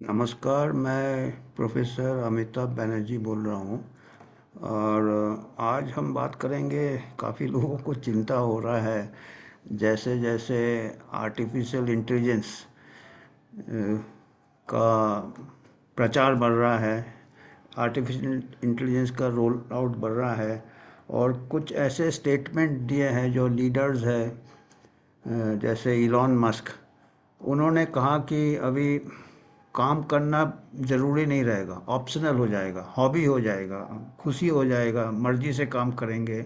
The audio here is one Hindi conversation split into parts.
नमस्कार, मैं प्रोफेसर अमिताभ बनर्जी बोल रहा हूँ। और आज हम बात करेंगे। काफ़ी लोगों को चिंता हो रहा है, जैसे जैसे आर्टिफिशियल इंटेलिजेंस का प्रचार बढ़ रहा है, आर्टिफिशियल इंटेलिजेंस का रोल आउट बढ़ रहा है। और कुछ ऐसे स्टेटमेंट दिए हैं जो लीडर्स हैं, जैसे इलॉन मस्क। उन्होंने कहा कि अभी काम करना ज़रूरी नहीं रहेगा, ऑप्शनल हो जाएगा, हॉबी हो जाएगा, खुशी हो जाएगा, मर्जी से काम करेंगे।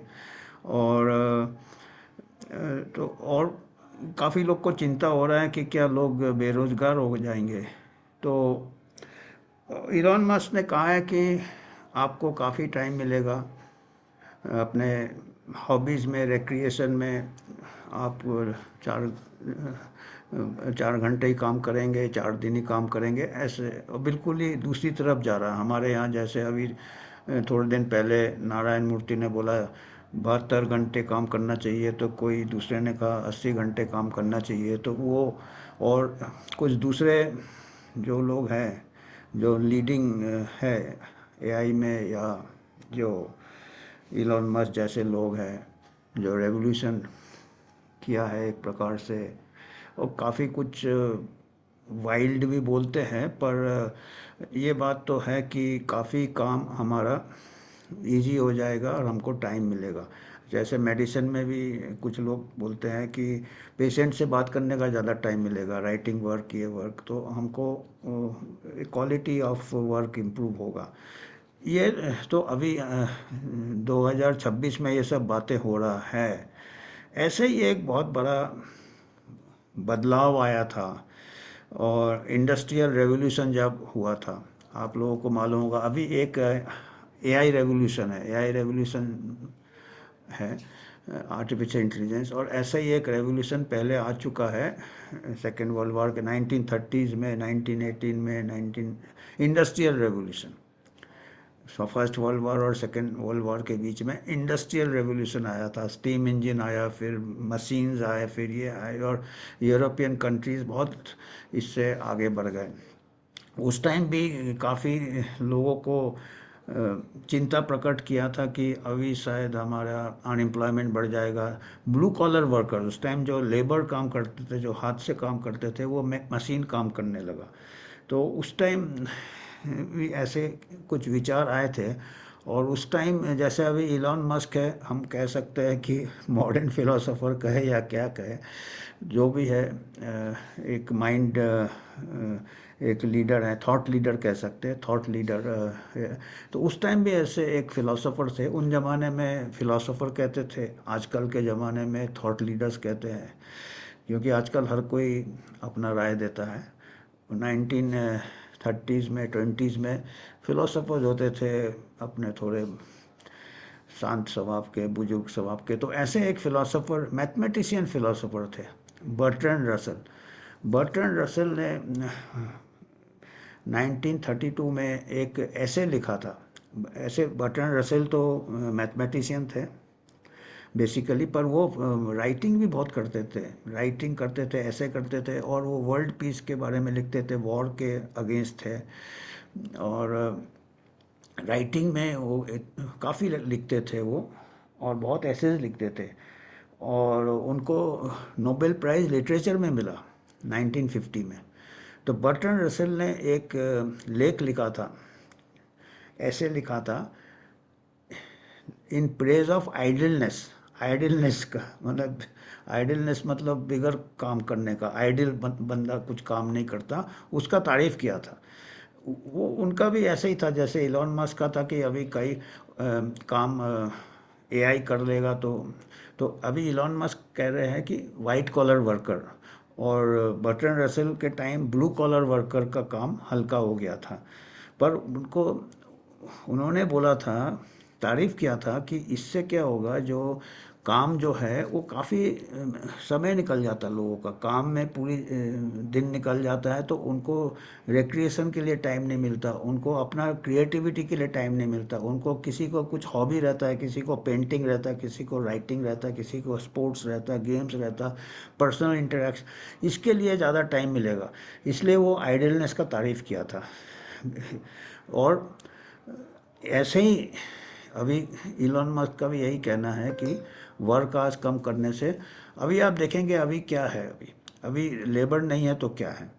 और तो और काफ़ी लोग को चिंता हो रहा है कि क्या लोग बेरोजगार हो जाएंगे। तो इलॉन मस्क ने कहा है कि आपको काफ़ी टाइम मिलेगा अपने हॉबीज़ में, रिक्रिएशन में। आप चार 4 घंटे ही काम करेंगे, 4 दिन ही काम करेंगे, ऐसे। और बिल्कुल ही दूसरी तरफ जा रहा है हमारे यहाँ। जैसे अभी थोड़े दिन पहले नारायण मूर्ति ने बोला 72 घंटे काम करना चाहिए, तो कोई दूसरे ने कहा 80 घंटे काम करना चाहिए। तो वो और कुछ दूसरे जो लोग हैं, जो लीडिंग है एआई में, या जो इलॉन मस्क जैसे लोग हैं जो रेवोल्यूशन किया है एक प्रकार से। और काफ़ी कुछ वाइल्ड भी बोलते हैं, पर ये बात तो है कि काफ़ी काम हमारा इजी हो जाएगा और हमको टाइम मिलेगा। जैसे मेडिसिन में भी कुछ लोग बोलते हैं कि पेशेंट से बात करने का ज़्यादा टाइम मिलेगा, राइटिंग वर्क, ये वर्क, तो हमको क्वालिटी ऑफ वर्क इम्प्रूव होगा। ये तो अभी 2026 में ये सब बातें हो रहा है। ऐसे ही एक बहुत बड़ा बदलाव आया था, और इंडस्ट्रियल रेवोल्यूशन जब हुआ था, आप लोगों को मालूम होगा। अभी एक एआई रेवोल्यूशन है, एआई रेवोल्यूशन है, आर्टिफिशियल इंटेलिजेंस। और ऐसा ही एक रेवोल्यूशन पहले आ चुका है सेकेंड वर्ल्ड वॉर के 1930s में, 1918 में, 19 industrial revolution. First world war और सेकेंड वर्ल्ड वॉर के बीच में इंडस्ट्रियल रेवोल्यूशन आया था। स्टीम इंजन आया, फिर मशीन्स आए, फिर ये आए, और यूरोपियन कंट्रीज़ बहुत इससे आगे बढ़ गए। उस टाइम भी काफ़ी लोगों को चिंता प्रकट किया था कि अभी शायद हमारा अनएम्प्लॉयमेंट बढ़ जाएगा। ब्लू कॉलर वर्कर, उस टाइम जो लेबर काम करते थे, जो हाथ से काम करते थे, वो मशीन काम करने लगा। तो उस टाइम भी ऐसे कुछ विचार आए थे। और उस टाइम जैसे अभी इलॉन मस्क है, हम कह सकते हैं कि मॉडर्न फिलोसोफर कहे या क्या कहे, जो भी है, एक माइंड, एक लीडर है, थॉट लीडर कह सकते हैं, थॉट लीडर। तो उस टाइम भी ऐसे एक फिलोसोफर थे। उन ज़माने में फिलोसोफर कहते थे, आजकल के ज़माने में थॉट लीडर्स कहते हैं, क्योंकि आजकल हर कोई अपना राय देता है। 1930s में, 20s में फिलोसोफर्स होते थे अपने थोड़े शांत स्वभाव के, बुजुर्ग स्वभाव के। तो ऐसे एक फिलोसोफर, मैथमेटिशियन फिलोसोफर थे, बर्ट्रैंड रसल। बर्ट्रैंड रसल ने 1932 में एक ऐसे लिखा था। ऐसे बर्ट्रैंड रसल तो मैथमेटिशियन थे बेसिकली, पर वो राइटिंग भी बहुत करते थे, राइटिंग करते थे, ऐसे करते थे। और वो वर्ल्ड पीस के बारे में लिखते थे, वॉर के अगेंस्ट थे। और राइटिंग में वो काफ़ी लिखते थे वो, और बहुत एसेज लिखते थे। और उनको नोबेल प्राइज़ लिटरेचर में मिला 1950 में। तो बर्ट्रैंड रसेल ने एक लेख लिखा था, ऐसे लिखा था, in praise of idleness. Idleness का मतलब, आइडलनेस मतलब बिगर काम करने का, आइडल बंदा कुछ काम नहीं करता, उसका तारीफ किया था। वो उनका भी ऐसे ही था जैसे इलॉन मस्क का था कि अभी कई काम एआई कर लेगा। तो अभी इलॉन मस्क कह रहे हैं कि वाइट कॉलर वर्कर, और बर्ट्रैंड रसेल के टाइम ब्लू कॉलर वर्कर का काम हल्का हो गया था। पर उनको, उन्होंने बोला था, तारीफ किया था कि इससे क्या होगा, जो काम जो है वो काफ़ी समय निकल जाता है लोगों का, काम में पूरी दिन निकल जाता है, तो उनको रिक्रिएशन के लिए टाइम नहीं मिलता, उनको अपना क्रिएटिविटी के लिए टाइम नहीं मिलता, उनको किसी को कुछ हॉबी रहता है, किसी को पेंटिंग रहता है, किसी को राइटिंग रहता है, किसी को स्पोर्ट्स रहता है, गेम्स रहता है, पर्सनल इंटरेक्शन, इसके लिए ज़्यादा टाइम मिलेगा। इसलिए वो आइडलनेस का तारीफ़ किया था। और ऐसे ही अभी इलॉन मस्क का भी यही कहना है कि वर्क आज कम करने से, अभी आप देखेंगे अभी क्या है, अभी अभी लेबर नहीं है तो क्या है।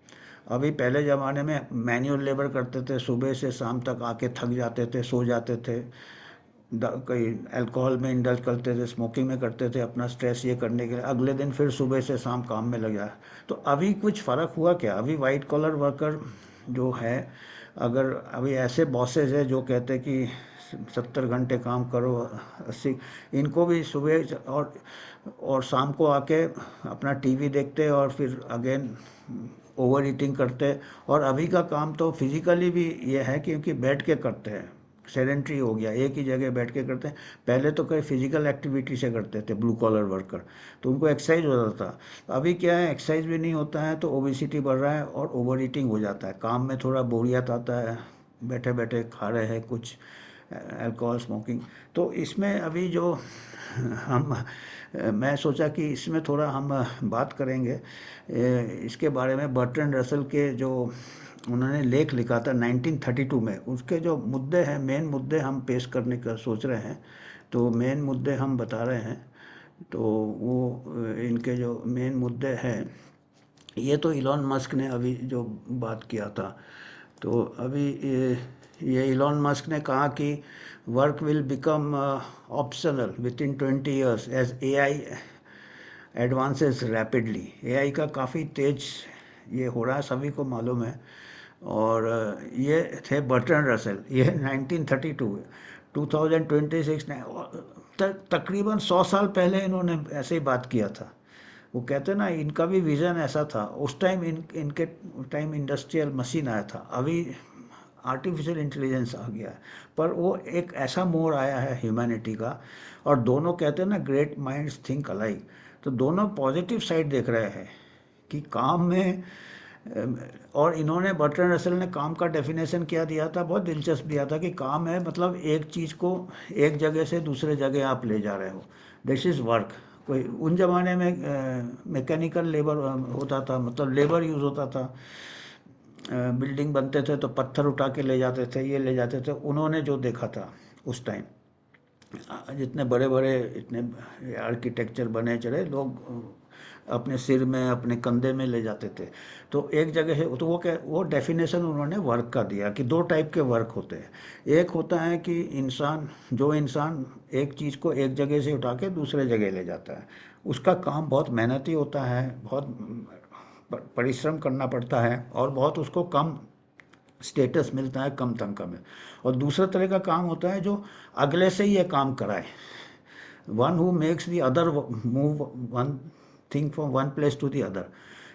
अभी पहले ज़माने में मैनुअल लेबर करते थे, सुबह से शाम तक आके थक जाते थे, सो जाते थे, कई अल्कोहल में इंडल्ज करते थे, स्मोकिंग में करते थे, अपना स्ट्रेस ये करने के लिए अगले दिन फिर सुबह से शाम काम में लग जाए। तो अभी कुछ फ़र्क हुआ क्या? अभी वाइट कॉलर वर्कर जो है, अगर अभी ऐसे बॉसेज है जो कहते हैं कि 70 घंटे काम करो, 80, इनको भी सुबह और शाम को आके अपना टीवी देखते और फिर अगेन ओवर ईटिंग करते। और अभी का काम तो फिजिकली भी ये है क्योंकि बैठ के करते हैं, सेडेंट्री हो गया, एक ही जगह बैठ के करते हैं। पहले तो कई फिजिकल एक्टिविटी से करते थे ब्लू कॉलर वर्कर, तो उनको एक्सरसाइज होता था। अभी क्या है, एक्सरसाइज भी नहीं होता है, तो ओबेसिटी बढ़ रहा है और ओवर ईटिंग हो जाता है, काम में थोड़ा बोरियत आता है, बैठे बैठे खा रहे हैं कुछ, अल्कोहल स्मोकिंग। तो इसमें अभी जो हम मैं सोचा कि इसमें थोड़ा हम बात करेंगे इसके बारे में। बर्ट्रैंड रसल के जो उन्होंने लेख लिखा था 1932 में, उसके जो मुद्दे हैं, मेन मुद्दे हम पेश करने का सोच रहे हैं। तो मेन मुद्दे हम बता रहे हैं। तो वो इनके जो मेन मुद्दे हैं, ये तो इलॉन मस्क ने अभी जो बात किया था। तो अभी ये इलॉन मस्क ने कहा कि work will become optional within 20 years as AI advances rapidly. AI का काफ़ी तेज ये हो रहा है, सभी को मालूम है। और ये थे बर्ट्रैंड रसेल, ये 1932, 2026 ने तकरीबन 100 साल पहले इन्होंने ऐसे ही बात किया था। वो कहते ना, इनका भी विज़न ऐसा था उस टाइम, इनके टाइम इंडस्ट्रियल मशीन आया था, अभी आर्टिफिशियल इंटेलिजेंस आ गया है। पर वो एक ऐसा मोड़ आया है ह्यूमैनिटी का। और दोनों कहते हैं ना, ग्रेट माइंड्स थिंक अलाइक, तो दोनों पॉजिटिव साइड देख रहे हैं कि काम में और इन्होंने, बर्ट्रैंड रसल ने काम का डेफिनेशन क्या दिया था, बहुत दिलचस्प दिया था कि काम है मतलब एक चीज़ को एक जगह से दूसरे जगह आप ले जा रहे हो, दिस इज़ वर्क। कोई उन जमाने में मैकेनिकल लेबर होता था, मतलब लेबर यूज़ होता था, बिल्डिंग बनते थे तो पत्थर उठा के ले जाते थे, ये ले जाते थे। उन्होंने जो देखा था उस टाइम, जितने बड़े बड़े इतने आर्किटेक्चर बने चढ़े, लोग अपने सिर में अपने कंधे में ले जाते थे। तो एक जगह है, तो वो डेफिनेशन उन्होंने वर्क का दिया कि दो टाइप के वर्क होते हैं। एक होता है कि जो इंसान एक चीज़ को एक जगह से उठा के दूसरे जगह ले जाता है, उसका काम बहुत मेहनती होता है, बहुत परिश्रम करना पड़ता है और बहुत उसको कम स्टेटस मिलता है, कम तनख्वाह में। और दूसरा तरह का काम होता है जो अगले से ही ये काम कराए, one who makes the other move one thing from one place to the other.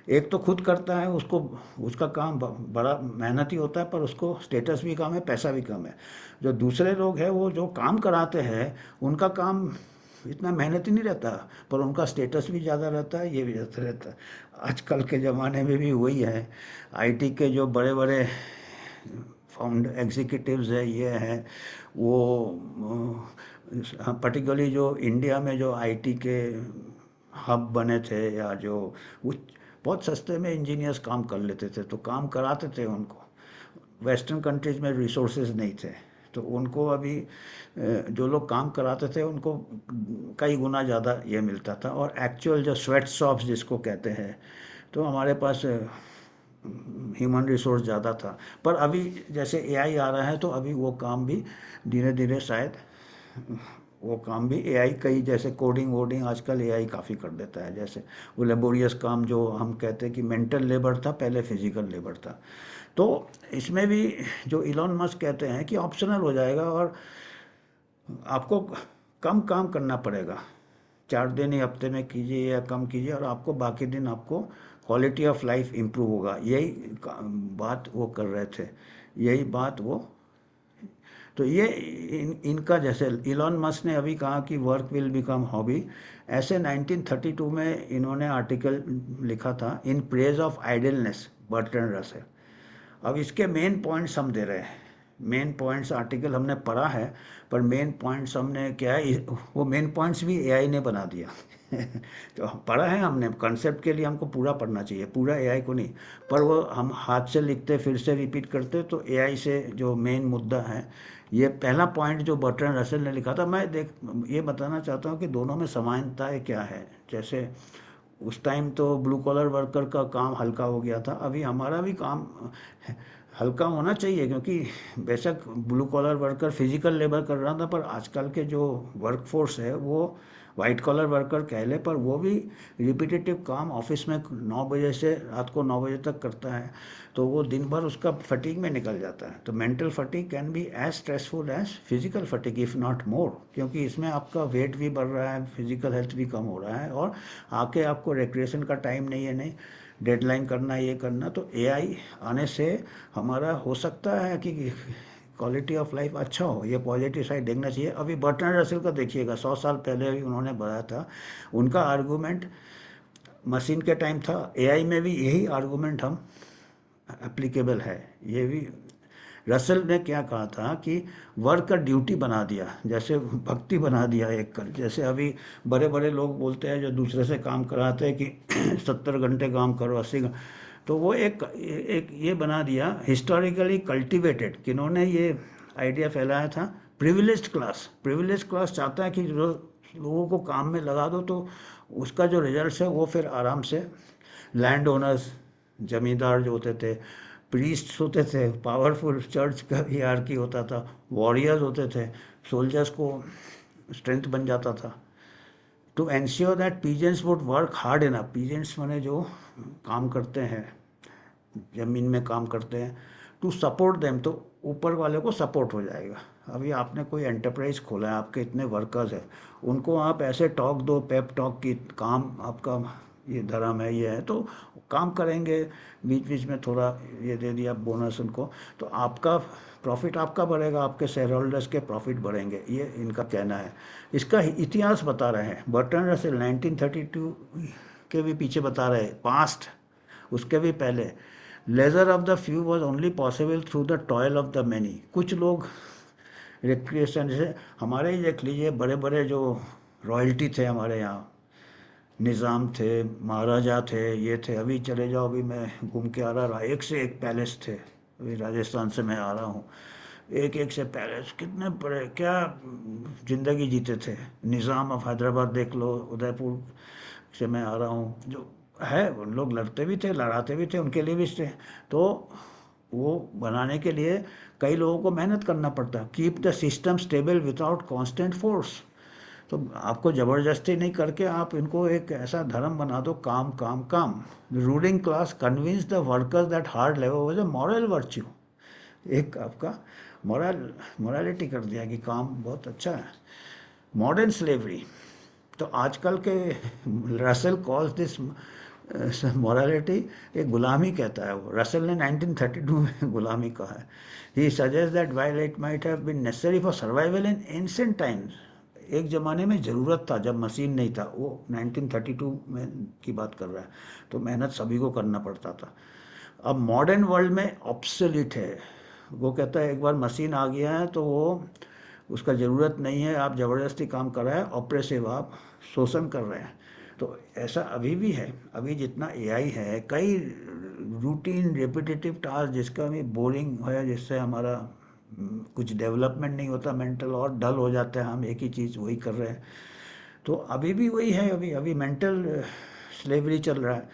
एक तो खुद करता है, उसको उसका काम बड़ा मेहनती होता है, पर उसको स्टेटस भी कम है, पैसा भी कम है। जो दूसरे लोग हैं, वो जो काम कराते हैं, उनका काम इतना मेहनती नहीं रहता, पर उनका स्टेटस भी ज़्यादा रहता है, ये भी ज़्यादा रहता है। आजकल के ज़माने में भी वही है। आईटी के जो बड़े बड़े फाउंड एग्जीक्यूटिव्स है, ये हैं वो, पर्टिकुलरली जो इंडिया में जो आईटी के हब बने थे, या जो वो बहुत सस्ते में इंजीनियर्स काम कर लेते थे, तो काम कराते थे उनको। वेस्टर्न कंट्रीज़ में रिसोर्सेज नहीं थे, तो उनको अभी जो लोग काम कराते थे उनको कई गुना ज़्यादा ये मिलता था। और एक्चुअल जो स्वेट शॉप्स जिसको कहते हैं, तो हमारे पास ह्यूमन रिसोर्स ज़्यादा था। पर अभी जैसे एआई आ रहा है, तो अभी वो काम भी धीरे धीरे शायद, वो काम भी एआई, कई जैसे कोडिंग वोडिंग आजकल एआई काफ़ी कर देता है। जैसे वो लेबोरियस काम जो हम कहते हैं कि मेंटल लेबर था, पहले फिजिकल लेबर था। तो इसमें भी जो इलॉन मस्क कहते हैं कि ऑप्शनल हो जाएगा और आपको कम काम करना पड़ेगा, 4 दिन ही हफ्ते में कीजिए या कम कीजिए, और आपको बाकी दिन आपको क्वालिटी ऑफ लाइफ इम्प्रूव होगा। यही बात वो कर रहे थे, यही बात वो तो ये इनका, जैसे इलॉन मस्क ने अभी कहा कि वर्क विल बिकम हॉबी, ऐसे 1932 में इन्होंने आर्टिकल लिखा था in praise of idleness, Bertrand Russell. अब इसके मेन पॉइंट्स हम दे रहे हैं। मेन पॉइंट्स आर्टिकल हमने पढ़ा है, पर मेन पॉइंट्स हमने क्या है, वो मेन पॉइंट्स भी एआई ने बना दिया। तो पढ़ा है हमने, कंसेप्ट के लिए हमको पूरा पढ़ना चाहिए, पूरा एआई को नहीं। पर वो हम हाथ से लिखते फिर से रिपीट करते, तो एआई से जो मेन मुद्दा है, ये पहला पॉइंट जो बर्ट्रैंड रसेल ने लिखा था, मैं देख ये बताना चाहता हूँ कि दोनों में समानताएं क्या है। जैसे उस टाइम तो ब्लू कॉलर वर्कर का काम हल्का हो गया था, अभी हमारा भी काम हल्का होना चाहिए, क्योंकि बेशक blue collar worker physical labour कर रहा था, पर आजकल के जो वर्क फोर्स है वो वाइट कॉलर वर्कर कह ले, पर वो भी रिपीटेटिव काम ऑफिस में 9 बजे से रात को 9 बजे तक करता है, तो वो दिन भर उसका फटीग में निकल जाता है। तो mental fatigue can be as stressful as physical fatigue if not more, क्योंकि इसमें आपका वेट भी बढ़ रहा है, फिजिकल हेल्थ भी कम हो रहा है, और आके आपको रिक्रिएशन का टाइम नहीं है, नहीं डेडलाइन करना, ये करना। तो एआई आने से हमारा हो सकता है कि क्वालिटी ऑफ लाइफ अच्छा हो, ये पॉजिटिव साइड देखना चाहिए। अभी बर्ट्रैंड रसेल का देखिएगा, 100 साल पहले भी उन्होंने बताया था, उनका आर्गूमेंट मशीन के टाइम था, एआई में भी यही आर्गूमेंट हम एप्लीकेबल है। ये भी रसेल ने क्या कहा था कि वर्क का ड्यूटी बना दिया, जैसे भक्ति बना दिया एक कर। जैसे अभी बड़े बड़े लोग बोलते हैं जो दूसरे से काम कराते हैं कि 70 घंटे काम करो, 80 घंटे, तो वो एक ये बना दिया हिस्टोरिकली कल्टिवेटेड, किन्होंने ये आइडिया फैलाया था, प्रिविलेज क्लास चाहता है कि जो लोगों को काम में लगा दो, तो उसका जो रिजल्ट है वो फिर आराम से लैंड ओनर्स, जमींदार जो होते थे, प्रीस्ट होते थे, पावरफुल चर्च का हियरार्की होता था, वॉरियर्स होते थे, सोल्जर्स को स्ट्रेंथ बन जाता था। To ensure that peasants would work hard enough, peasants माने जो काम करते हैं, ज़मीन में काम करते हैं, टू सपोर्ट देम, तो ऊपर वाले को सपोर्ट हो जाएगा। अभी आपने कोई एंटरप्राइज खोला है, आपके इतने वर्कर्स हैं, उनको आप ऐसे टॉक दो, पेप टॉक की, काम आपका ये धर्म है, ये है, तो काम करेंगे। बीच बीच में थोड़ा ये दे दिया बोनस उनको, तो आपका प्रॉफिट आपका बढ़ेगा, आपके शेयर होल्डर्स के प्रॉफिट बढ़ेंगे, ये इनका कहना है। इसका इतिहास बता रहे हैं बर्ट्रैंड रसेल, 1932 के भी पीछे बता रहे हैं, पास्ट उसके भी पहले। Laser of the few was only possible through the toil of the many. कुछ लोग रिक्रिएशन, जैसे हमारे ही देख लीजिए, बड़े बड़े जो रॉयल्टी थे हमारे यहाँ, निज़ाम थे, महाराजा थे, ये थे। अभी चले जाओ, अभी मैं घूम के आ रहा, एक से एक पैलेस थे, अभी राजस्थान से मैं आ रहा हूँ, एक एक से पैलेस, कितने बड़े, क्या जिंदगी जीते थे। निज़ाम ऑफ हैदराबाद देख लो, उदयपुर से मैं आ रहा हूँ, जो है उन लोग लड़ते भी थे, लड़ाते भी थे, उनके लिए भी थे। तो वो बनाने के लिए कई लोगों को मेहनत करना पड़ता है। Keep the system stable without constant force, तो आपको ज़बरदस्ती नहीं करके आप इनको एक ऐसा धर्म बना दो, काम काम काम। Ruling class convince the workers that hard labour was a moral virtue, एक आपका मोरालिटी कर दिया कि काम बहुत अच्छा है। मॉडर्न स्लेवरी, तो आजकल के रसेल कॉल्स दिस मोरालिटी एक गुलामी कहता है वो। रसेल ने 1932 में गुलामी कहा है। ही suggest that while it might have been necessary for survival in ancient times, एक ज़माने में ज़रूरत था जब मशीन नहीं था, वो 1932 में की बात कर रहा है, तो मेहनत सभी को करना पड़ता था। अब मॉडर्न वर्ल्ड में ऑब्सोलीट है, वो कहता है एक बार मशीन आ गया है तो वो उसका ज़रूरत नहीं है, आप ज़बरदस्ती काम कर रहे हैं, ऑपरेसिव, आप शोषण कर रहे हैं। तो ऐसा अभी भी है। अभी जितना एआई है, कई रूटीन रिपीटेटिव टास्क जिसका भी बोरिंग है, जिससे हमारा कुछ डेवलपमेंट नहीं होता, मेंटल और डल हो जाता है, हम एक ही चीज़ वही कर रहे हैं। तो अभी भी वही है, अभी अभी मेंटल स्लेवरी चल रहा है।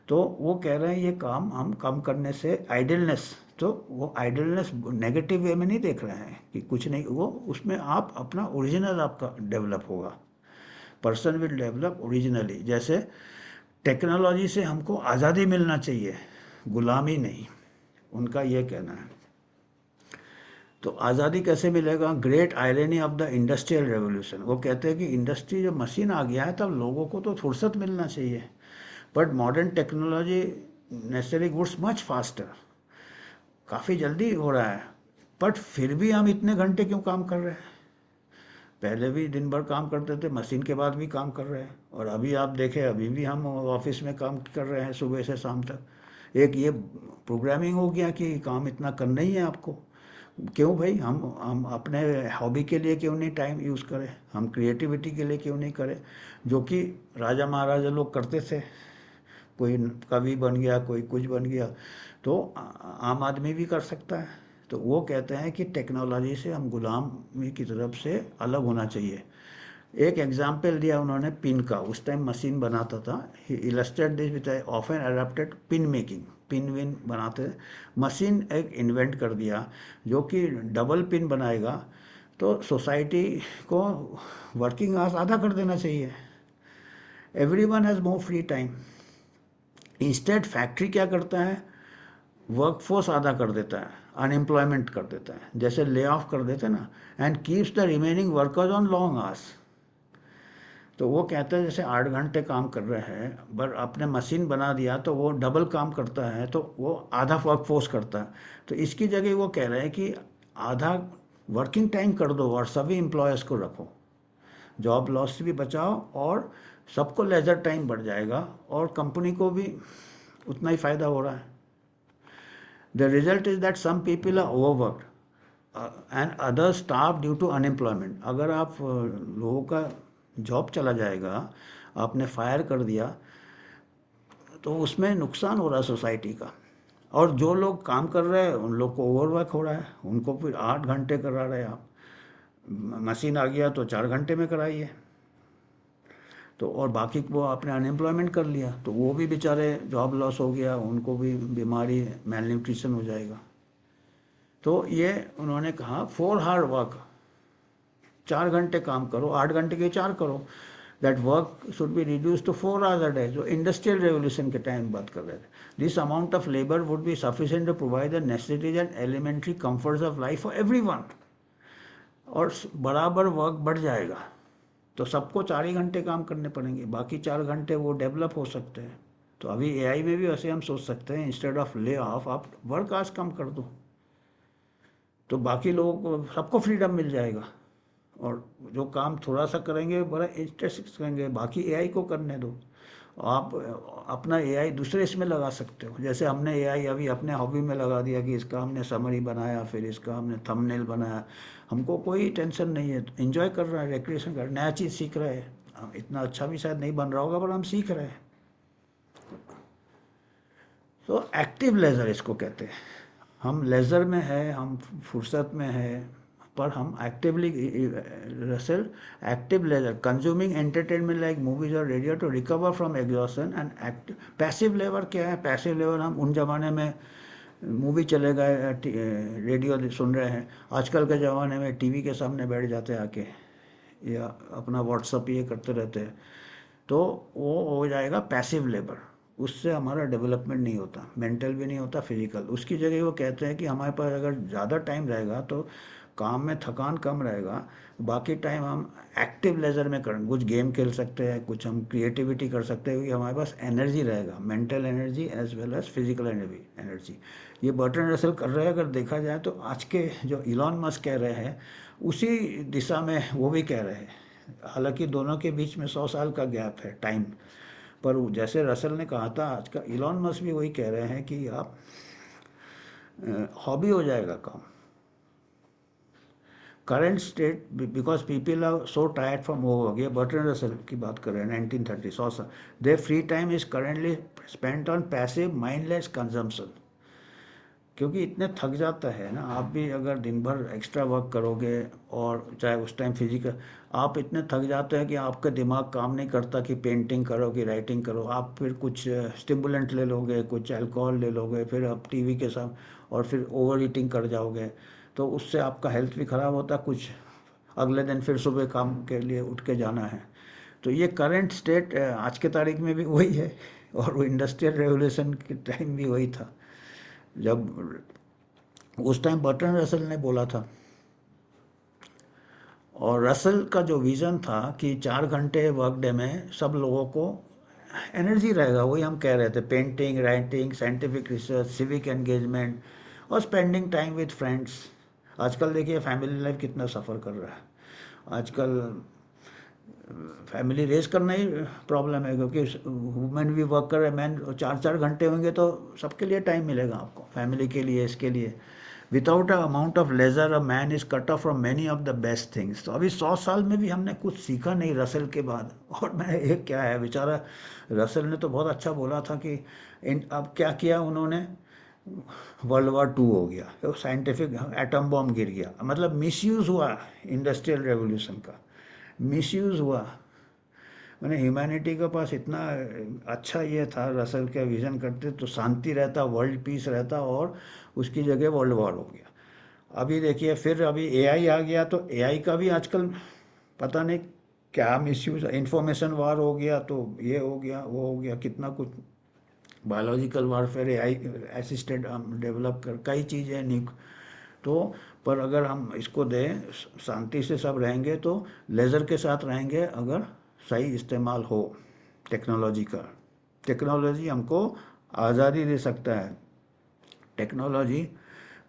तो वो कह रहे हैं ये काम हम कम करने से आइडलनेस, तो वो आइडलनेस नेगेटिव वे में नहीं देख रहे हैं कि कुछ नहीं, वो उसमें आप अपना ओरिजिनल आपका डेवलप होगा, पर्सन विल डेवलप ओरिजिनली। जैसे टेक्नोलॉजी से हमको आज़ादी मिलना चाहिए, गुलामी नहीं, उनका ये कहना है। तो आज़ादी कैसे मिलेगा? Great irony of the industrial revolution, वो कहते हैं कि इंडस्ट्री जब मशीन आ गया है तब लोगों को तो फुर्सत मिलना चाहिए, but modern technology necessary goods much faster, काफ़ी जल्दी हो रहा है, बट फिर भी हम इतने घंटे क्यों काम कर रहे हैं? पहले भी दिन भर काम करते थे, मशीन के बाद भी काम कर रहे हैं, और अभी आप देखें अभी भी हम ऑफिस में काम कर रहे हैं सुबह से शाम तक। एक ये प्रोग्रामिंग हो गया कि काम इतना करना ही है आपको। क्यों भाई, हम अपने हॉबी के लिए क्यों नहीं टाइम यूज़ करें, हम क्रिएटिविटी के लिए क्यों नहीं करें, जो कि राजा महाराजा लोग करते थे। कोई कवि बन गया, कोई कुछ बन गया, तो आम आदमी भी कर सकता है। तो वो कहते हैं कि टेक्नोलॉजी से हम गुलामी की तरफ से अलग होना चाहिए। एक एग्जाम्पल दिया उन्होंने पिन का, उस टाइम मशीन बनाता था। ही illustrate this with often adopted pin making, pin विन बनाते। मशीन एक इन्वेंट कर दिया जो कि डबल पिन बनाएगा, तो सोसाइटी को वर्किंग आवर्स आधा कर देना चाहिए। Every one has more free time. Instead factory क्या करता है, वर्कफोर्स आधा कर देता है, अनएम्प्लॉयमेंट कर देता है, जैसे ले ऑफ कर देते हैं ना, and keeps the remaining workers on long hours. तो वो कहते हैं जैसे 8 घंटे काम कर रहे हैं, पर आपने मशीन बना दिया तो वो डबल काम करता है, तो वो आधा वर्क फोर्स करता है। तो इसकी जगह वो कह रहे हैं कि आधा वर्किंग टाइम कर दो और सभी एम्प्लॉयज़ को रखो, जॉब लॉस से भी बचाओ और सबको लेजर टाइम बढ़ जाएगा और कंपनी को भी उतना ही फ़ायदा हो रहा है। The result is that some people are overworked and others staff due to unemployment. अगर आप लोगों का जॉब चला जाएगा, आपने फायर कर दिया, तो उसमें नुकसान हो रहा है सोसाइटी का। और जो लोग काम कर रहे हैं उन लोग को ओवरवर्क हो रहा है, उनको फिर 8 घंटे करा रहे हैं आप। मशीन आ गया तो 4 घंटे में कराइए, तो और बाकी को आपने अनएम्प्लॉयमेंट कर लिया, तो वो भी बेचारे जॉब लॉस हो गया, उनको भी बीमारी मेल न्यूट्रिशन हो जाएगा। तो ये उन्होंने कहा 4 हार्ड वर्क, 4 घंटे काम करो, 8 घंटे के 4 करो। That work should be reduce to 4 hours a day, जो इंडस्ट्रियल रेवोल्यूशन के टाइम बात कर रहे थे। This amount of labour would be sufficient to provide the necessities and elementary comforts of life for everyone. और बराबर वर्क बढ़ जाएगा, तो सबको 4 ही घंटे काम करने पड़ेंगे, बाकी 4 घंटे वो डेवलप हो सकते हैं। तो अभी एआई में भी वैसे हम सोच सकते हैं, इंस्टेड ऑफ ले ऑफ आप वर्क आज कम कर दो, तो बाकी लोगों को सबको फ्रीडम मिल जाएगा, और जो काम थोड़ा सा करेंगे बड़ा इंटरेस्ट से करेंगे, बाकी एआई को करने दो। आप अपना एआई दूसरे इसमें लगा सकते हो, जैसे हमने एआई अभी अपने हॉबी में लगा दिया कि इसका हमने समरी बनाया, फिर इसका हमने थंबनेल बनाया, हमको कोई टेंशन नहीं है, एंजॉय कर रहा है, रिक्रिएशन कर रहा है, नया चीज़ सीख रहे हैं। इतना अच्छा भी शायद नहीं बन रहा होगा, पर हम सीख रहे हैं। तो एक्टिव लेज़र इसको कहते हैं। हम लेज़र में है, हम फुर्सत में है, पर हम actively Russell active leisure consuming entertainment like movies और radio to recover from exhaustion and active. Passive labour क्या है? पैसिव लेबर हम उन जमाने में मूवी चले गए, रेडियो सुन रहे हैं, आजकल के ज़माने में टीवी के सामने बैठ जाते हैं आके, या अपना व्हाट्सअप ये करते रहते हैं, तो वो हो जाएगा पैसिव लेबर। उससे हमारा डेवलपमेंट नहीं होता, मेंटल भी नहीं होता, फिजिकल। उसकी जगह वो कहते हैं कि हमारे पास अगर ज़्यादा टाइम रहेगा तो काम में थकान कम रहेगा, बाकी टाइम हम एक्टिव लेजर में करें, कुछ गेम खेल सकते हैं, कुछ हम क्रिएटिविटी कर सकते हैं, क्योंकि हमारे पास एनर्जी रहेगा, mental energy as well as physical energy. ये बर्टन रसल कर रहे हैं, अगर देखा जाए तो आज के जो इलॉन मस्क कह रहे हैं उसी दिशा में वो भी कह रहे हैं। हालांकि दोनों के बीच में 100 साल का गैप है टाइम, पर जैसे रसल ने कहा था, आज का इलॉन मस्क भी वही कह रहे हैं कि आप हॉबी हो जाएगा काम। Current state because people are so tired from over, ये बर्टन रसल की बात कर रहे हैं 1930, 100 साल। Their free time is currently spent on passive mindless consumption. क्योंकि इतने थक जाता है ना, आप भी अगर दिन भर एक्स्ट्रा वर्क करोगे, और चाहे उस टाइम फिजिकल, आप इतने थक जाते हैं कि आपका दिमाग काम नहीं करता कि पेंटिंग करो कि राइटिंग करो। आप फिर कुछ स्टिमुलेंट ले लोगे, कुछ अल्कोहल ले लोगे, फिर आप टीवी के साथ, और फिर ओवर ईटिंग कर जाओगे, तो उससे आपका हेल्थ भी ख़राब होता है। कुछ अगले दिन फिर सुबह काम के लिए उठ के जाना है। तो ये करंट स्टेट आज के तारीख में भी वही है, और वो इंडस्ट्रियल रेवोल्यूशन के टाइम भी वही था, जब उस टाइम बर्टन रसल ने बोला था। और रसल का जो विज़न था कि 4 घंटे वर्क डे में सब लोगों को एनर्जी रहेगा, वही हम कह रहे थे, painting, writing, scientific research, civic engagement, और स्पेंडिंग टाइम विद फ्रेंड्स। आजकल देखिए फैमिली लाइफ कितना सफ़र कर रहा है आजकल। फैमिली रेज करना ही प्रॉब्लम है, क्योंकि वुमेन भी वर्क कर रहे हैं, मैन 4-4 घंटे होंगे तो सबके लिए टाइम मिलेगा आपको, फैमिली के लिए, इसके लिए। Without a amount of leisure a man is cut off from many of the best things. तो अभी 100 साल में भी हमने कुछ सीखा नहीं रसल के बाद। और मैं, ये क्या है बेचारा, रसल ने तो बहुत अच्छा बोला था कि अब क्या किया उन्होंने, वर्ल्ड वॉर 2 हो गया, तो साइंटिफिक एटम बॉम्ब गिर गया, मतलब मिसयूज़ हुआ इंडस्ट्रियल रेवोल्यूशन का, मिसयूज़ हुआ। मैंने ह्यूमैनिटी के पास इतना अच्छा ये था, रसल के विज़न करते तो शांति रहता, वर्ल्ड पीस रहता, और उसकी जगह वर्ल्ड वॉर हो गया। अभी देखिए फिर अभी एआई आ गया, तो एआई का भी आजकल पता नहीं क्या मिसयूज, इंफॉर्मेशन वार हो गया, तो ये हो गया, वो हो गया, कितना कुछ, बायोलॉजिकल वारफेयर, एआई असिस्टेड हम डेवलप कर, कई चीज़ें नहीं। तो पर अगर हम इसको दें, शांति से सब रहेंगे तो लेज़र के साथ रहेंगे, अगर सही इस्तेमाल हो टेक्नोलॉजी का। टेक्नोलॉजी हमको आज़ादी दे सकता है, टेक्नोलॉजी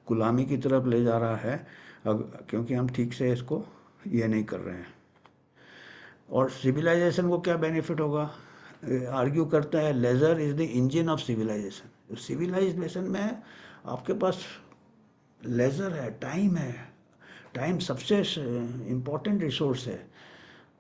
गुलामी की तरफ ले जा रहा है, अब क्योंकि हम ठीक से इसको ये नहीं कर रहे हैं। और सिविलाइजेशन को क्या बेनिफिट होगा, आर्ग्यू करता है leisure is the engine of civilization. Civilization में आपके पास लेज़र है, टाइम है, टाइम सबसे इम्पोर्टेंट रिसोर्स है।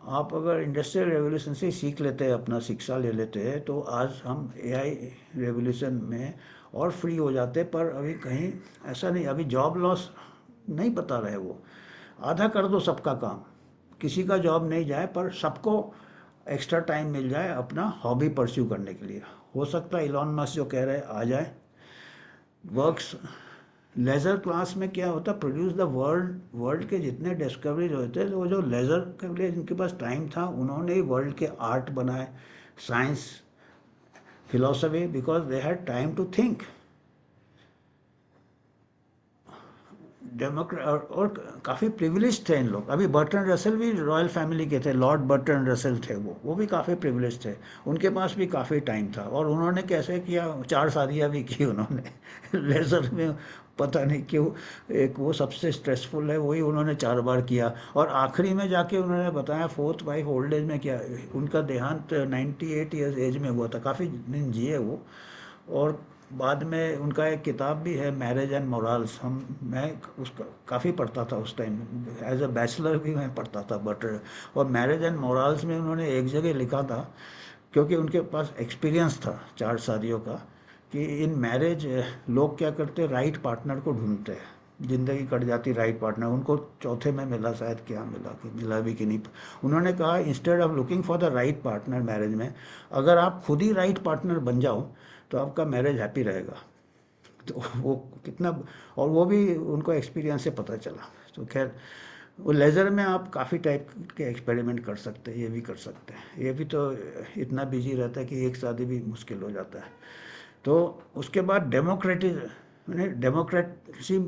आप अगर इंडस्ट्रियल रेवोल्यूशन से सीख लेते हैं, अपना शिक्षा ले लेते हैं, तो आज हम एआई रेवोल्यूशन में और फ्री हो जाते। पर अभी कहीं ऐसा नहीं, अभी जॉब लॉस नहीं बता रहे वो, आधा कर दो सबका काम, किसी का जॉब नहीं जाए, पर सबको एक्स्ट्रा टाइम मिल जाए अपना हॉबी परस्यू करने के लिए। हो सकता है इलॉन मस्क जो कह रहे हैं आ जाए, वर्क्स। लेज़र क्लास में क्या होता, प्रोड्यूस द वर्ल्ड, वर्ल्ड के जितने डिस्कवरीज होते हैं, वो जो लेज़र के लिए जिनके पास टाइम था, उन्होंने ही वर्ल्ड के आर्ट बनाए, science, philosophy, because they had time to think. Democrat और काफ़ी प्रिविलेज थे इन लोग। अभी बर्टन रसल भी रॉयल फैमिली के थे, लॉर्ड बर्टन रसल थे, वो भी काफ़ी प्रिविलेज थे, उनके पास भी काफ़ी टाइम था। और उन्होंने कैसे किया, 4 शादियाँ भी की उन्होंने लेज़र में, पता नहीं क्यों, एक वो सबसे स्ट्रेसफुल है, वही उन्होंने 4 बार किया। और आखिरी में जाके उन्होंने बताया, फोर्थ वाइफ ओल्ड एज में किया, उनका देहांत 98 ईयर्स एज में हुआ था, काफ़ी दिन जिए वो। और बाद में उनका एक किताब भी है, मैरिज एंड मोरल्स, मैं उसका काफ़ी पढ़ता था उस टाइम, एज अ बैचलर भी मैं पढ़ता था बटर। और मैरिज एंड मोरल्स में उन्होंने एक जगह लिखा था, क्योंकि उनके पास एक्सपीरियंस था 4 शादियों का, कि इन मैरिज लोग क्या करते, राइट पार्टनर को ढूंढते हैं, ज़िंदगी कट जाती राइट पार्टनर, उनको चौथे में मिला, शायद क्या मिला, कि मिला भी कि नहीं। उन्होंने कहा instead of looking for the right partner marriage में, अगर आप खुद ही राइट पार्टनर बन जाओ तो आपका मैरिज हैप्पी रहेगा। तो वो कितना, और वो भी उनको एक्सपीरियंस से पता चला। तो खैर, वो लेज़र में आप काफ़ी टाइप के एक्सपेरिमेंट कर सकते हैं, ये भी कर सकते हैं, ये भी तो इतना बिजी रहता है कि एक शादी भी मुश्किल हो जाता है। तो उसके बाद डेमोक्रेटिज, मैंने डेमोक्रेसी,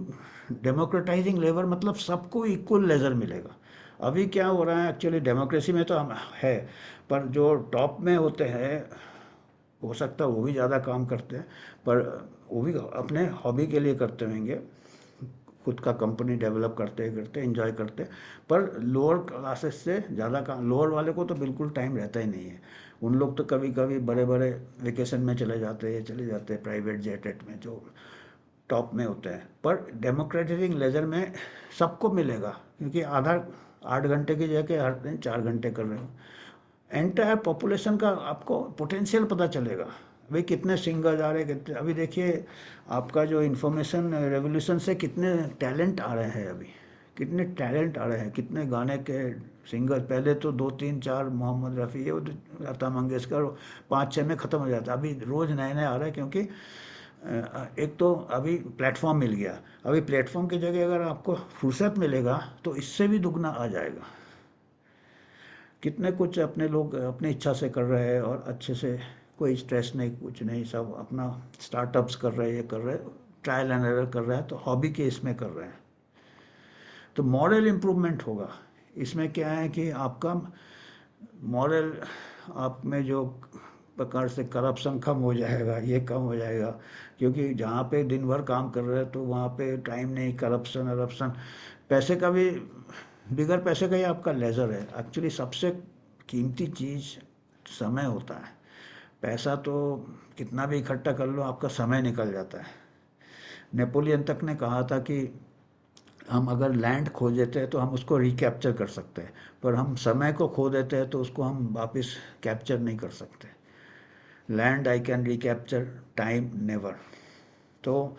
डेमोक्रेटाइजिंग लेबर, मतलब सबको इक्वल लेज़र मिलेगा। अभी क्या हो रहा है एक्चुअली, डेमोक्रेसी में तो हम है, पर जो टॉप में होते हैं, हो सकता है वो भी ज़्यादा काम करते हैं, पर वो भी अपने हॉबी के लिए करते होंगे, खुद का कंपनी डेवलप करते करते एंजॉय करते। पर लोअर क्लासेस से ज़्यादा काम, लोअर वाले को तो बिल्कुल टाइम रहता ही नहीं है। उन लोग तो कभी कभी बड़े बड़े वेकेशन में चले जाते हैं, प्राइवेट जेट में, जो टॉप में होते हैं। पर डेमोक्रेटिक लेजर में सबको मिलेगा, क्योंकि आधा 8 घंटे की जगह हर दिन 4 घंटे कर रहे हो, एंटायर पॉपुलेशन का आपको पोटेंशियल पता चलेगा। भाई कितने सिंगर्स आ रहे हैं, कितने, अभी देखिए आपका जो इन्फॉर्मेशन रेवोल्यूशन से कितने टैलेंट आ रहे हैं अभी, कितने टैलेंट आ रहे हैं, कितने गाने के सिंगर, पहले तो 2-3-4 मोहम्मद रफ़ी, ये लता मंगेशकर, 5-6 में ख़त्म हो जाता, अभी रोज़ नए नए आ रहे हैं, क्योंकि एक तो अभी प्लेटफॉर्म मिल गया। अभी प्लेटफॉर्म की जगह अगर आपको फुर्सत मिलेगा तो इससे भी दुगना आ जाएगा। कितने कुछ अपने लोग अपनी इच्छा से कर रहे हैं, और अच्छे से, कोई स्ट्रेस नहीं, कुछ नहीं, सब अपना स्टार्टअप्स कर रहे हैं, ये कर रहे हैं, ट्रायल एंड एरर कर रहे हैं, तो हॉबी के इसमें कर रहे हैं। तो मॉरल इम्प्रूवमेंट होगा। इसमें क्या है कि आपका मॉरल, आप में जो प्रकार से करप्शन कम हो जाएगा, ये कम हो जाएगा, क्योंकि जहाँ पे दिन भर काम कर रहे हैं तो वहाँ पे टाइम नहीं, करप्शन वरप्शन, पैसे का भी, बिगर पैसे का ही आपका लेजर है। एक्चुअली सबसे कीमती चीज़ समय होता है। पैसा तो कितना भी इकट्ठा कर लो, आपका समय निकल जाता है। नेपोलियन तक ने कहा था कि हम अगर लैंड खो देते हैं तो हम उसको रिकैप्चर कर सकते हैं, पर हम समय को खो देते हैं तो उसको हम वापस कैप्चर नहीं कर सकते। Land I can recapture, time never. तो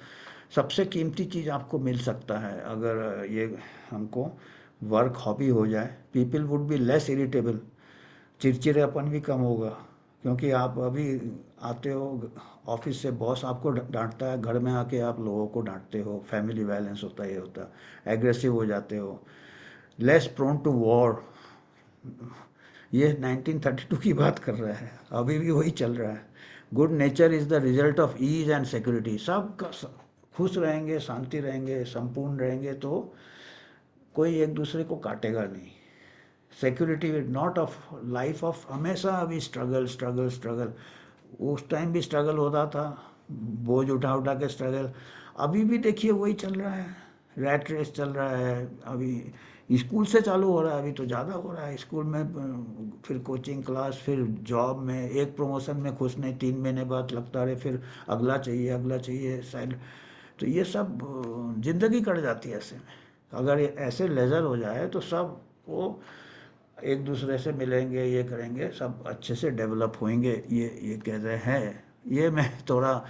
सबसे कीमती चीज़ आपको मिल सकता है अगर ये हमको वर्क हॉबी हो जाए। People would be less irritable, चिड़चिड़ापन भी कम होगा, क्योंकि आप अभी आते हो ऑफिस से, बॉस आपको डांटता है, घर में आके आप लोगों को डांटते हो, फैमिली वायलेंस होता है, ये होता है, एग्रेसिव हो जाते हो, लेस प्रोन टू वॉर। ये 1932 की बात कर रहा है, अभी भी वही चल रहा है। Good nature is the result of ease and security. खुश रहेंगे, शांति रहेंगे, संपूर्ण रहेंगे तो कोई एक दूसरे को काटेगा नहीं। Security not of life of, हमेशा अभी स्ट्रगल स्ट्रगल स्ट्रगल। उस टाइम भी स्ट्रगल होता था, बोझ उठा उठा के स्ट्रगल। अभी भी देखिए वही चल रहा है, रैट रेस चल रहा है। अभी स्कूल से चालू हो रहा है, अभी तो ज़्यादा हो रहा है स्कूल में, फिर कोचिंग क्लास, फिर जॉब में, एक प्रमोशन में खुश नहीं, 3 महीने बाद लगता है फिर अगला चाहिए, अगला चाहिए, साइड। तो ये सब जिंदगी कट जाती है ऐसे में। अगर ये ऐसे लेजर हो जाए तो सब वो एक दूसरे से मिलेंगे, ये करेंगे, सब अच्छे से डेवलप होंगे, ये कह रहे हैं। ये मैं थोड़ा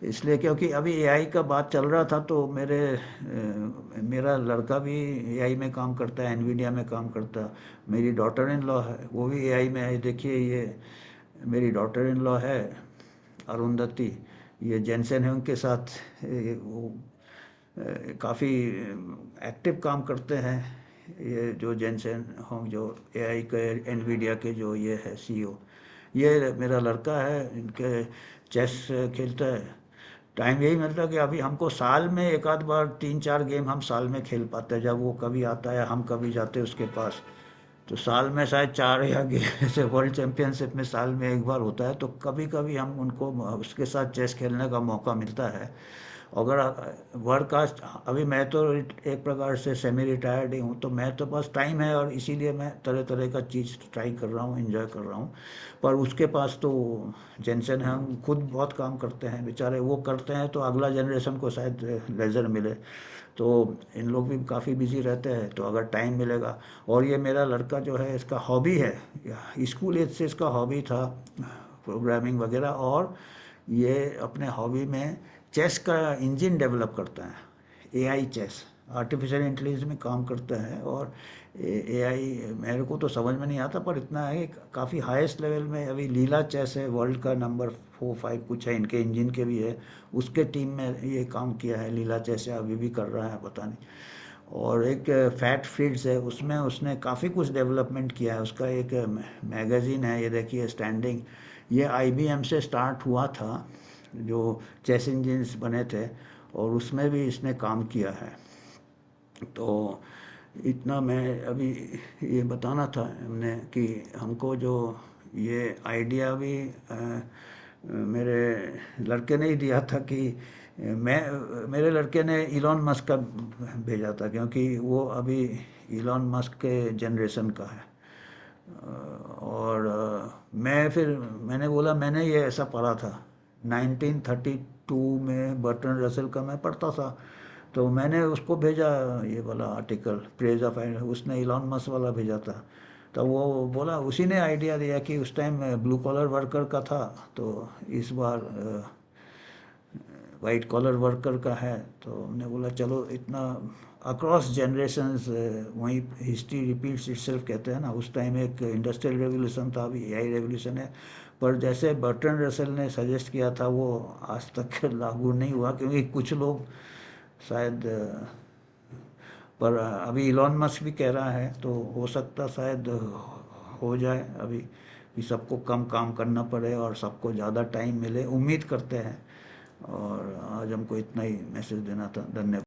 इसलिए, क्योंकि अभी एआई का बात चल रहा था तो मेरा लड़का भी एआई में काम करता है, एनवीडिया में काम करता है। मेरी डॉटर इन लॉ है, वो भी एआई में है। देखिए ये मेरी डॉटर इन लॉ है अरुंधति, ये जेनसेन है उनके साथ, वो काफ़ी एक्टिव काम करते हैं। ये जो जेनसेन होंग, जो एआई के एनवीडिया के जो ये है सीईओ, ये मेरा लड़का है, इनके चेस खेलता है। टाइम यही मिलता है कि अभी हमको साल में एक आध बार 3-4 गेम हम साल में खेल पाते हैं, जब वो कभी आता है, हम कभी जाते हैं उसके पास। तो साल में शायद 4 या ऐसे वर्ल्ड चैंपियनशिप में साल में एक बार होता है, तो कभी कभी हम उनको उसके साथ चेस खेलने का मौका मिलता है। अगर वर्क कास्ट, अभी मैं तो एक प्रकार से सेमी रिटायर्ड ही हूँ, तो मैं तो बस टाइम है और इसीलिए मैं तरह तरह का चीज़ ट्राई कर रहा हूँ, एंजॉय कर रहा हूँ। पर उसके पास तो जेंसन है, हम खुद बहुत काम करते हैं बेचारे, वो करते हैं तो अगला जनरेशन को शायद लेजर मिले। तो इन लोग भी काफ़ी बिजी रहते हैं, तो अगर टाइम मिलेगा। और ये मेरा लड़का जो है, इसका हॉबी है, स्कूल एज से इसका हॉबी था प्रोग्रामिंग वगैरह, और ये अपने हॉबी में चेस का इंजन डेवलप करता है, एआई चेस, आर्टिफिशियल इंटेलिजेंस में काम करता है। और एआई मेरे को तो समझ में नहीं आता, पर इतना है काफ़ी हाईएस्ट लेवल में अभी लीला चेस है, वर्ल्ड का नंबर 4-5 कुछ है, इनके इंजन के भी है, उसके टीम में ये काम किया है। लीला चेस है, अभी भी कर रहा है, पता नहीं। और एक फैट फील्ड्स है, उसमें उसने काफ़ी कुछ डेवलपमेंट किया है। उसका एक मैगज़ीन है, ये देखिए स्टैंडिंग, ये आईबीएम से स्टार्ट हुआ था, जो चेस इंजिन्स बने थे, और उसमें भी इसने काम किया है। तो इतना मैं अभी ये बताना था हमने कि हमको जो ये आइडिया भी मेरे लड़के ने ही दिया था कि मेरे लड़के ने इलॉन मस्क का भेजा था, क्योंकि वो अभी इलॉन मस्क के जनरेशन का है। और मैंने बोला, मैंने ये ऐसा पढ़ा था 1932 में, बर्टन रसल का मैं पढ़ता था, तो मैंने उसको भेजा ये वाला आर्टिकल, प्रेज ऑफ आइडिया, उसने इलॉन मस्क वाला भेजा था। तो वो बोला, उसी ने आइडिया दिया कि उस टाइम ब्लू कॉलर वर्कर का था, तो इस बार वाइट कॉलर वर्कर का है। तो हमने बोला चलो, इतना अक्रॉस जनरेशन्स, वहीं हिस्ट्री रिपीट्स इटसेल्फ कहते हैं ना, उस टाइम एक इंडस्ट्रियल रेवोल्यूशन था, अभी एआई रेवोल्यूशन है। पर जैसे बर्ट्रैंड रसल ने सजेस्ट किया था, वो आज तक लागू नहीं हुआ, क्योंकि कुछ लोग शायद पर अभी इलॉन मस्क भी कह रहा है, तो हो सकता शायद हो जाए अभी, कि सबको कम काम करना पड़े और सबको ज़्यादा टाइम मिले, उम्मीद करते हैं। और आज हमको इतना ही मैसेज देना था। धन्यवाद।